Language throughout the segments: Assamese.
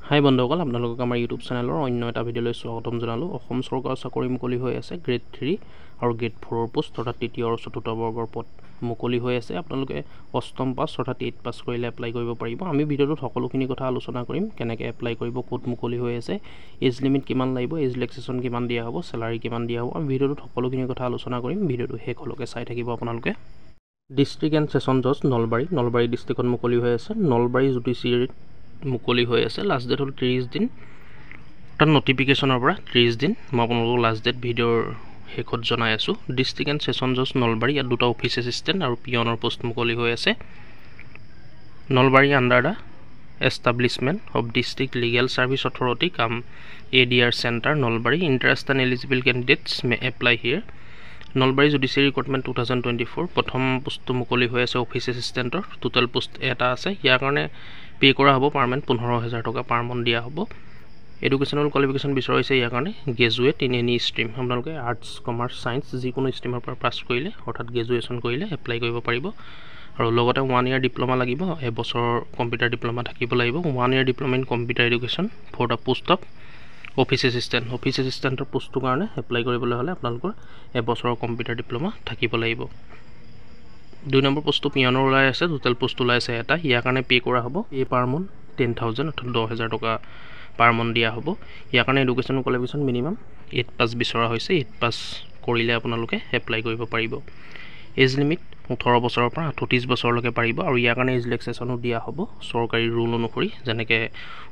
হাই বন্ধুসকল, আপোনালোকক আমাৰ ইউটিউব চেনেলৰ অন্য এটা ভিডিঅ'লৈ স্বাগতম জনালোঁ। অসম চৰকাৰৰ চাকৰি মুকলি হৈ আছে গ্ৰেড 3 আৰু গ্ৰেড 4ৰ পোষ্ট অৰ্থাৎ তৃতীয় আৰু চতুৰ্থ বৰ্গৰ পদ মুকলি হৈ আছে। আপোনালোকে অষ্টম পাছ অৰ্থাৎ 8 পাছ কৰিলে এপ্লাই কৰিব পাৰিব। আমি ভিডিঅ'টোত সকলোখিনি কথা আলোচনা কৰিম, কেনেকৈ এপ্লাই কৰিব, ক'ত মুকলি হৈ আছে, এজ লিমিট কিমান লাগিব, এজ ৰিলেক্সেশ্যন কিমান দিয়া হ'ব, চেলাৰী কিমান দিয়া হ'ব। আমি ভিডিঅ'টোত সকলোখিনি কথা আলোচনা কৰিম। ভিডিঅ'টো শেষলৈকে চাই থাকিব আপোনালোকে। ডিষ্ট্ৰিক্ট এণ্ড ছেছন জজ নলবাৰী ডিষ্ট্ৰিক্টত মুকলি হৈ আছে। নলবাৰী জুডিচিয়াৰীত মুকলি হৈ আছে। লাষ্ট ডেট হ'ল 30 দিন, অৰ্থাৎ নটিফিকেশ্যনৰ পৰা 30 দিন। মই আপোনালোকক লাষ্ট ডেট ভিডিঅ'ৰ শেষত জনাই আছোঁ। ডিষ্ট্ৰিক্ট এণ্ড ছেছন জজ নলবাৰী, ইয়াত দুটা অফিচ এছিষ্টেণ্ট আৰু পিয়নৰ পোষ্ট মুকলি হৈ আছে। Nalbari under the establishment of district legal service authority cum ADR centre Nalbari. Interest and eligible candidates may apply here. Nalbari judiciary recruitment 2024 প্ৰথম পোষ্টটো মুকলি হৈ আছে অফিচ এছিষ্টেণ্টৰ। টোটেল পোষ্ট এটা আছে। ইয়াৰ কাৰণে পে' কৰা হ'ব পাৰমেণ্ট 15,000 টকা পাৰ মন্থ দিয়া হ'ব। এডুকেশ্যনেল কোৱালিফিকেশ্যন বিচৰা হৈছে ইয়াৰ কাৰণে গ্ৰেজুৱেট ইন এনি ষ্ট্ৰীম। আপোনালোকে আৰ্টছ, কমাৰ্চ, ছায়েন্স যিকোনো ষ্ট্ৰীমৰ পৰা পাছ কৰিলে অৰ্থাৎ গ্ৰেজুৱেশ্যন কৰিলে এপ্লাই কৰিব পাৰিব। আৰু লগতে 1 year ডিপ্ল'মা লাগিব, এবছৰৰ কম্পিউটাৰ ডিপ্ল'মা থাকিব লাগিব। 1 year diploma in computer education for the post of office assistant. Office এছিষ্টেণ্টৰ পোষ্টটোৰ কাৰণে এপ্লাই কৰিবলৈ হ'লে আপোনালোকৰ এবছৰৰ কম্পিউটাৰ ডিপ্ল'মা থাকিব লাগিব। 2 নম্বৰ পোষ্টটো পিয়নৰ ওলাই আছে। টোটেল পোষ্ট ওলাই আছে এটা। ইয়াৰ কাৰণে পে' কৰা হ'ব পাৰ মন্থ 10,000 অৰ্থাৎ 10,000 টকা পাৰ মন্থ দিয়া হ'ব। ইয়াৰ কাৰণে এডুকেশ্যন কোৱালিফিকেশ্যন মিনিমাম 8 পাছ বিচৰা হৈছে। 8 পাছ কৰিলে আপোনালোকে এপ্লাই কৰিব পাৰিব। এজ লিমিট 18 বছৰৰ পৰা 38 বছৰলৈকে পাৰিব। আৰু ইয়াৰ কাৰণে এজ ৰিলেক্সেশ্যনো দিয়া হ'ব চৰকাৰী ৰুল অনুসৰি। যেনেকৈ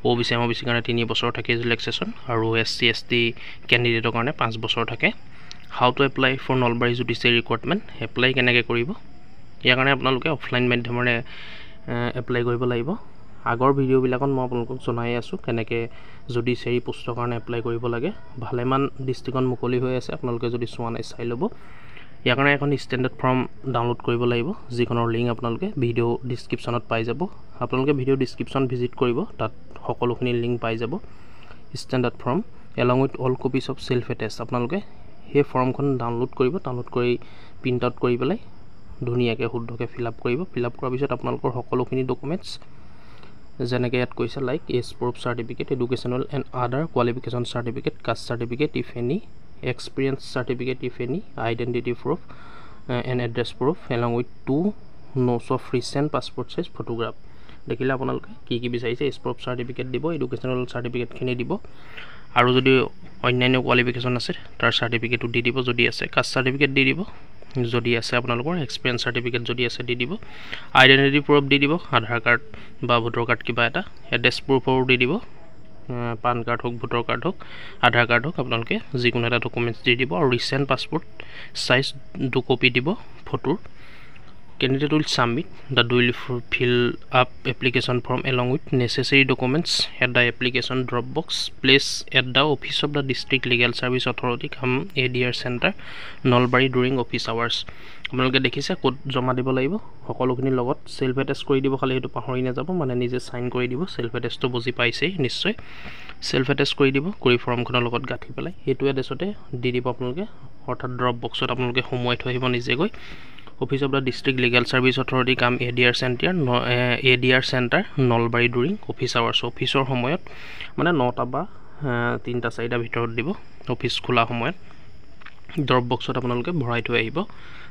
OBC MOBC কাৰণে 3 বছৰ থাকে এজ ৰিলেক্সেশ্যন, আৰু SC ST কেণ্ডিডেটৰ কাৰণে 5 বছৰ থাকে। How to apply for Nalbari judiciary recruitment. Apply কেনেকৈ কৰিব, ইয়াৰ কাৰণে আপোনালোকে অফলাইন মাধ্যমেৰে এপ্লাই কৰিব লাগিব। আগৰ ভিডিঅ'বিলাকত মই আপোনালোকক জনাই আছোঁ কেনেকৈ জুডিচিয়াৰী পোষ্টৰ কাৰণে এপ্লাই কৰিব লাগে। ভালেমান ডিষ্ট্ৰিক্টত মুকলি হৈ আছে, আপোনালোকে যদি চোৱা নাই চাই ল'ব। ইয়াৰ কাৰণে এখন ষ্টেণ্ডাৰ্ড ফৰ্ম ডাউনলোড কৰিব লাগিব, যিখনৰ লিংক আপোনালোকে ভিডিঅ' ডিছক্ৰিপশ্যনত পাই যাব। আপোনালোকে ভিডিঅ' ডিছক্ৰিপশ্যন ভিজিট কৰিব, তাত সকলোখিনি লিংক পাই যাব। Standard form along with all copies of self attach. আপোনালোকে সেই ফৰ্মখন ডাউনলোড কৰিব, ডাউনলোড কৰি প্ৰিণ্ট আউট কৰি পেলাই ধুনীয়াকৈ শুদ্ধকৈ ফিল আপ কৰিব। ফিল আপ কৰাৰ পিছত আপোনালোকৰ সকলোখিনি ডকুমেণ্টছ যেনেকৈ ইয়াত কৈছে like age proof certificate, educational and other qualification certificate, caste certificate if any, experience certificate if any, identity proof and address proof along with 2 notes of recent passport size photograph. দেখিলে আপোনালোকে কি কি বিচাৰিছে, এজ প্ৰুফ চাৰ্টিফিকেট দিব, এডুকেশ্যনেল চাৰ্টিফিকেটখিনি দিব, আৰু যদি অন্যান্য কোৱালিফিকেশ্যন আছে তাৰ চাৰ্টিফিকেটো দি দিব যদি আছে, কাষ্ট চাৰ্টিফিকেট দি দিব যদি আছে, আপোনালোকৰ এক্সপিৰিয়েঞ্চ চাৰ্টিফিকেট যদি আছে দি দিব, আইডেণ্টিটি প্ৰুফ দি দিব, আধাৰ কাৰ্ড বা ভোটাৰ কাৰ্ড কিবা এটা, এড্ৰেছ প্ৰুফৰো দি দিব, পান কাৰ্ড হওক, ভোটাৰ কাৰ্ড হওক, আধাৰ কাৰ্ড হওক, আপোনালোকে যিকোনো এটা ডকুমেণ্টছ দি দিব, আৰু ৰিচেণ্ট পাছপৰ্ট চাইজ 2 কপি দিব ফটোৰ। Candidate will submit the duly fill up application form along with necessary documents at the application drop box placed at the office of the district legal service authority come ADR center Nalbari during office hours। আপোনালোকে দেখিছে ক'ত জমা দিব লাগিব, সকলোখিনিৰ লগত চেল্ফ এটেষ্ট কৰি দিব, খালি সেইটো পাহৰি নাযাব, মানে নিজে চাইন কৰি দিব। চেল্ফ এটেষ্টটো বুজি পাইছেই নিশ্চয়। চেল্ফ এটেষ্ট কৰি দিব, কৰি ফৰ্মখনৰ লগত গাঁঠি পেলাই সেইটো এড্ৰেছতে দি দিব আপোনালোকে, অৰ্থাৎ ড্ৰপ বক্সত আপোনালোকে সোমোৱাই থৈ আহিব নিজে গৈ। Office of the district legal service authority cum ADR centre Nalbari during office hours. অফিচৰ সময়ত মানে 9টা বা 3টা 4টাৰ ভিতৰত দিব, অফিচ খোলা সময়ত। ড্ৰপ বক্সত আপোনালোকে ভৰাই থৈ আহিব।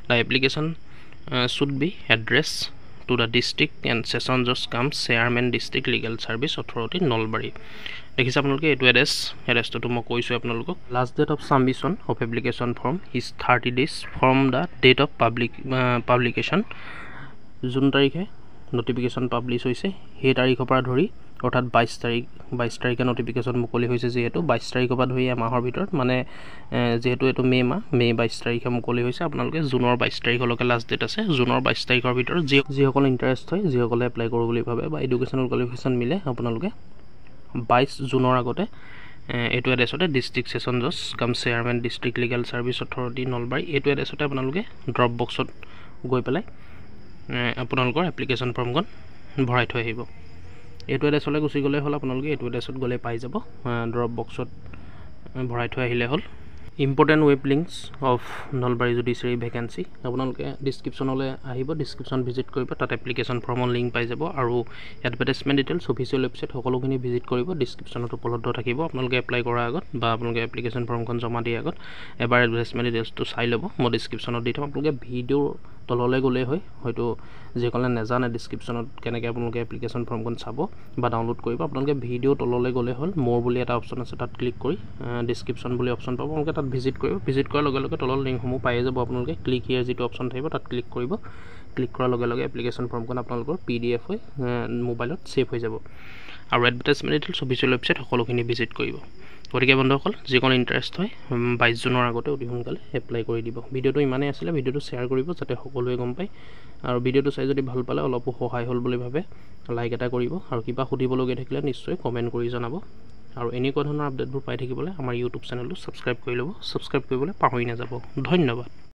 The application should be address to the district and session জজ cum chairman district legal service authority Nalbari. দেখিছে আপোনালোকে এইটো এড্ৰেছটো মই কৈছোঁ আপোনালোকক। Last date of submission of application form is 30 days from the date of publication. যোন তাৰিখে নটিফিকেশ্যন পাব্লিছ হৈছে সেই তাৰিখৰ পৰা ধৰি, অৰ্থাৎ 22 তাৰিখে নটিফিকেশ্যন মুকলি হৈছে, যিহেতু 22 তাৰিখৰ পৰা ধৰি এমাহৰ ভিতৰত, মানে যিহেতু এইটো মে' মাহ, মে' 22 তাৰিখে মুকলি হৈছে। আপোনালোকে জুনৰ 22 তাৰিখলৈকে লাষ্ট ডেট আছে। জুনৰ 22 তাৰিখৰ ভিতৰত যিসকল ইণ্টাৰেষ্ট হয়, যিসকলে এপ্লাই কৰোঁ বুলি ভাবে বা এডুকেশ্যনেল কোৱালিফিকেশ্যন মিলে, আপোনালোকে 22 জুনৰ আগতে এইটো এড্ৰেছতে ডিষ্ট্ৰিক্ট ছেছন জজ cum chairman district legal service authority Nalbari, এইটো এড্ৰেছতে আপোনালোকে ড্ৰপ বক্সত গৈ পেলাই আপোনালোকৰ এপ্লিকেশ্যন ফৰ্মখন ভৰাই থৈ আহিব। এইটো এড্ৰেছলৈ গুচি গ'লে হ'ল, আপোনালোকে এইটো এড্ৰেছত গ'লে পাই যাব, ড্ৰপ বক্সত ভৰাই থৈ আহিলে হ'ল। Important web links of Nalbari judiciary vacancy আপোনালোকে ডিছক্ৰিপশ্যনলৈ আহিব, ডিছক্ৰিপশ্যন ভিজিট কৰিব, তাত এপ্লিকেশ্যন ফৰ্মৰ লিংক পাই যাব আৰু এডভাৰটাইজমেণ্ট ডিটেইলছ অফিচিয়েল ৱেবছাইট সকলোখিনি ভিজিট কৰিব, ডিছক্ৰিপশ্যনত উপলব্ধ থাকিব। আপোনালোকে এপ্লাই কৰাৰ আগত বা আপোনালোকে এপ্লিকেশ্যন ফৰ্মখন জমা দিয়াৰ আগত এবাৰ এডভাৰটাইজমেণ্ট ডিটেইলছটো চাই ল'ব, মই ডিছক্ৰিপশ্যনত দি থ'ম। আপোনালোকে ভিডিঅ'ৰ তললৈ গ'লেই হয়, হয়তো যিসকলে নাজানে ডিছক্ৰিপশ্যনত কেনেকৈ আপোনালোকে এপ্লিকেশ্যন ফৰ্মখন চাব বা ডাউনলোড কৰিব, আপোনালোকে ভিডিঅ' তললৈ গ'লে হ'ল, মোৰ বুলি এটা অপশ্যন আছে, তাত ক্লিক কৰি ডিছক্ৰিপশ্যন বুলি অপশ্যন পাব, আপোনালোকে তাত ভিজিট কৰিব। ভিজিট কৰাৰ লগে লগে তলৰ লিংকসমূহ পাই যাব, আপোনালোকে ক্লিক হিয়াৰ যিটো অপশ্যন থাকিব তাত ক্লিক কৰিব। ক্লিক কৰাৰ লগে লগে এপ্লিকেশ্যন ফৰ্মখন আপোনালোকৰ PDF হৈ মোবাইলত ছেভ হৈ যাব আৰু এডভাৰটাইজমেণ্ট ডিটেইলছ অফিচিয়েল ৱেবছাইট সকলোখিনি ভিজিট কৰিব। গতিকে বন্ধুসকল, যিকোনো ইণ্টাৰেষ্ট হয় 22 জুনৰ আগতে অতি সোনকালে এপ্লাই কৰি দিব। ভিডিঅ'টো ইমানেই আছিলে, ভিডিঅ'টো শ্বেয়াৰ কৰিব যাতে সকলোৱে গম পায় আৰু ভিডিঅ'টো চাই যদি ভাল পালে অলপো সহায় হ'ল বুলি ভাবে লাইক এটা কৰিব আৰু কিবা সুধিবলগীয়া থাকিলে নিশ্চয় কমেণ্ট কৰি জনাব আৰু এনেকুৱা ধৰণৰ আপডেটবোৰ পাই থাকিবলৈ আমাৰ ইউটিউব চেনেলটো ছাবস্ক্ৰাইব কৰি ল'ব, ছাবস্ক্ৰাইব কৰিবলৈ পাহৰি নাযাব। ধন্যবাদ।